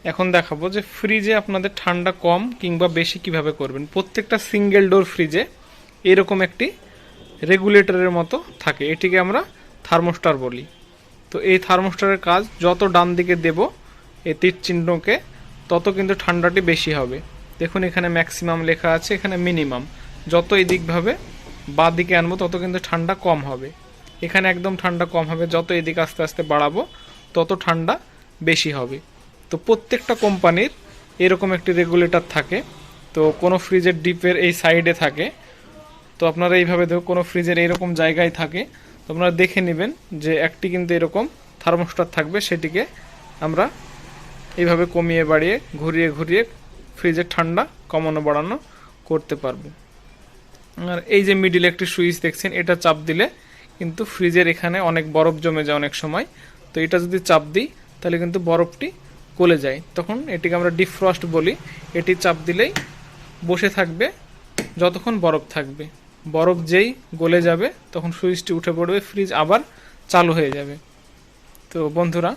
এখন দেখাবো যে ফ্রিজে আপনাদের ঠান্ডা কম কিংবা বেশি কিভাবে করবেন। প্রত্যেকটা সিঙ্গেল ডোর ফ্রিজে এরকম একটি রেগুলেটরের মতো থাকে, এটিকে আমরা থার্মোস্টার বলি। তো এই থার্মোস্টারের কাজ, যত ডান দিকে দেব এই তীর চিহ্নকে, তত কিন্তু ঠান্ডাটি বেশি হবে। দেখুন এখানে ম্যাক্সিমাম লেখা আছে, এখানে মিনিমাম। যত এদিকভাবে বাঁ দিকে আনবো তত কিন্তু ঠান্ডা কম হবে। এখানে একদম ঠান্ডা কম হবে, যত এদিকে আস্তে আস্তে বাড়াবো তত ঠান্ডা বেশি হবে। তো প্রত্যেকটা কোম্পানির এরকম একটি রেগুলেটর থাকে। তো কোনো ফ্রিজের ডিপের এই সাইডে থাকে, তো আপনারা এইভাবে দেখো কোনো ফ্রিজের এইরকম জায়গায় থাকে, তো আপনারা দেখে নেবেন যে একটি কিন্তু এরকম থার্মোস্টার থাকবে, সেটিকে আমরা এইভাবে কমিয়ে বাড়িয়ে ঘুরিয়ে ঘুরিয়ে ফ্রিজের ঠান্ডা কমানো বাড়ানো করতে পারবো। আর এই যে মিডিলে একটি সুইচ দেখছেন, এটা চাপ দিলে কিন্তু ফ্রিজের এখানে অনেক বরফ জমে যায় অনেক সময়। তো এটা যদি চাপ দিই তাহলে কিন্তু বরফটি গলে যায়, তখন এটিকে আমরা ডিফ্রস্ট বলি। এটি চাপ দিলেই বসে থাকবে যতক্ষণ বরফ থাকবে। বরফ যেই গলে যাবে তখন সুইচটি উঠে পড়বে, ফ্রিজ আবার চালু হয়ে যাবে। তো বন্ধুরা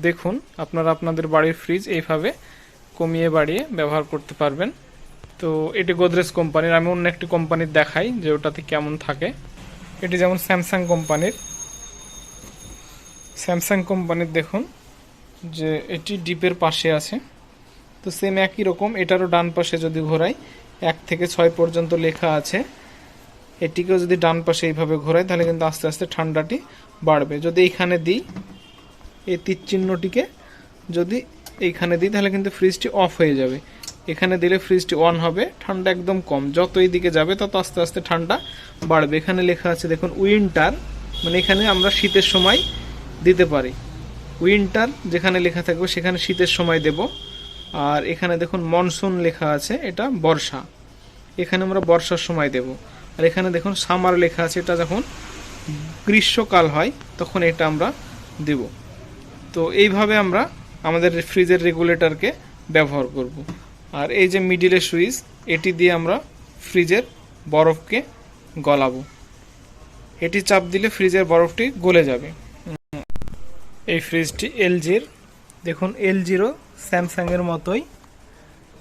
দেখুন, আপনারা আপনাদের বাড়ির ফ্রিজ এইভাবে কমিয়ে বাড়িয়ে ব্যবহার করতে পারবেন। তো এটি গোদরেজ কোম্পানির। আমি অন্য একটি কোম্পানির দেখাই যে ওটাতে কেমন থাকে। এটি যেমন স্যামসাং কোম্পানির দেখুন যে এটি ডিপের পাশে আছে। তো সেম একই রকম, এটারও ডান পাশে যদি ঘোরাই 1 থেকে 6 পর্যন্ত লেখা আছে। এটিকেও যদি ডান পাশে এইভাবে ঘোরাই তাহলে কিন্তু আস্তে আস্তে ঠান্ডাটি বাড়বে। যদি এইখানে দিই, এই তীর চিহ্নটিকে যদি এইখানে দিই তাহলে কিন্তু ফ্রিজটি অফ হয়ে যাবে। এখানে দিলে ফ্রিজটি অন হবে, ঠান্ডা একদম কম। যত এই দিকে যাবে তত আস্তে আস্তে ঠান্ডা বাড়বে। এখানে লেখা আছে দেখুন উইন্টার, মানে এখানে আমরা শীতের সময় দিতে পারি। উইন্টার যেখানে লেখা থাকবে সেখানে শীতের সময় দেব। আর এখানে দেখুন মনসুন লেখা আছে, এটা বর্ষা, এখানে আমরা বর্ষার সময় দেব। আর এখানে দেখুন সামার লেখা আছে, এটা যখন গ্রীষ্মকাল হয় তখন এটা আমরা দেব। তো এইভাবে আমরা আমাদের ফ্রিজের রেগুলেটরকে ব্যবহার করব। আর এই যে মিডিলের সুইচ, এটি দিয়ে আমরা ফ্রিজের বরফকে গলাবো। এটি চাপ দিলে ফ্রিজের বরফটি গলে যাবে। এই ফ্রিজটি এলজির, দেখুন এলজিরও স্যামসাংয়ের মতোই,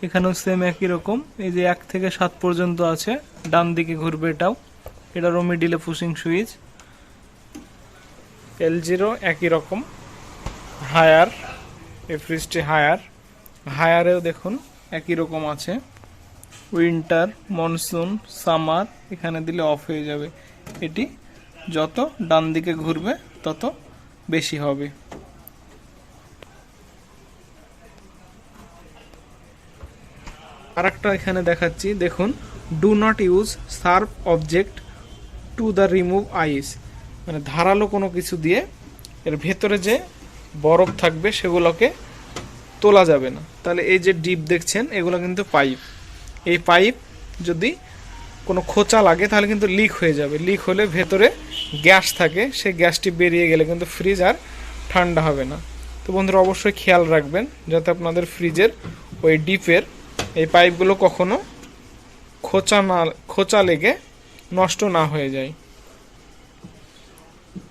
এখানেও সেম একই রকম। এই যে 1 থেকে 7 পর্যন্ত আছে, ডান দিকে ঘুরবে এটাও, এটারও মিডিলে পুশিং সুইচ। এলজিরও একই রকম হায়ার, এই ফ্রিজটি হায়ারেও দেখুন একই রকম আছে। উইন্টার, মনসুন, সামার এখানে দিলে অফ হয়ে যাবে। এটি যত ডান দিকে ঘুরবে তত বেশি হবে। আরেকটা এখানে দেখাচ্ছি, দেখুন do not use sharp object to the remove ice, মানে ধারালো কোনো কিছু দিয়ে এর ভেতরে যে বরফ থাকবে সেগুলোকে তোলা যাবে না। তাহলে এই যে ডিপ দেখছেন এগুলো কিন্তু পাইপ। এই পাইপ যদি কোনো খোঁচা লাগে তাহলে কিন্তু লিক হয়ে যাবে। লিক হলে ভেতরে গ্যাস থাকে, সেই গ্যাসটি বেরিয়ে গেলে কিন্তু ফ্রিজ আর ঠান্ডা হবে না। তো বন্ধুরা অবশ্যই খেয়াল রাখবেন যাতে আপনাদের ফ্রিজের ওই ডিপের এই পাইপগুলো কখনো খোঁচা লেগে নষ্ট না হয়ে যায়।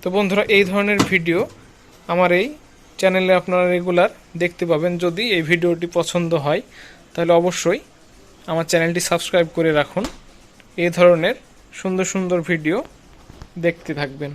তো বন্ধুরা এই ধরনের ভিডিও আমার এই চ্যানেলে আপনারা রেগুলার দেখতে পাবেন। যদি এই ভিডিওটি পছন্দ হয় তাহলে অবশ্যই আমার চ্যানেলটি সাবস্ক্রাইব করে রাখুন। এই ধরনের সুন্দর সুন্দর ভিডিও দেখতে থাকবেন।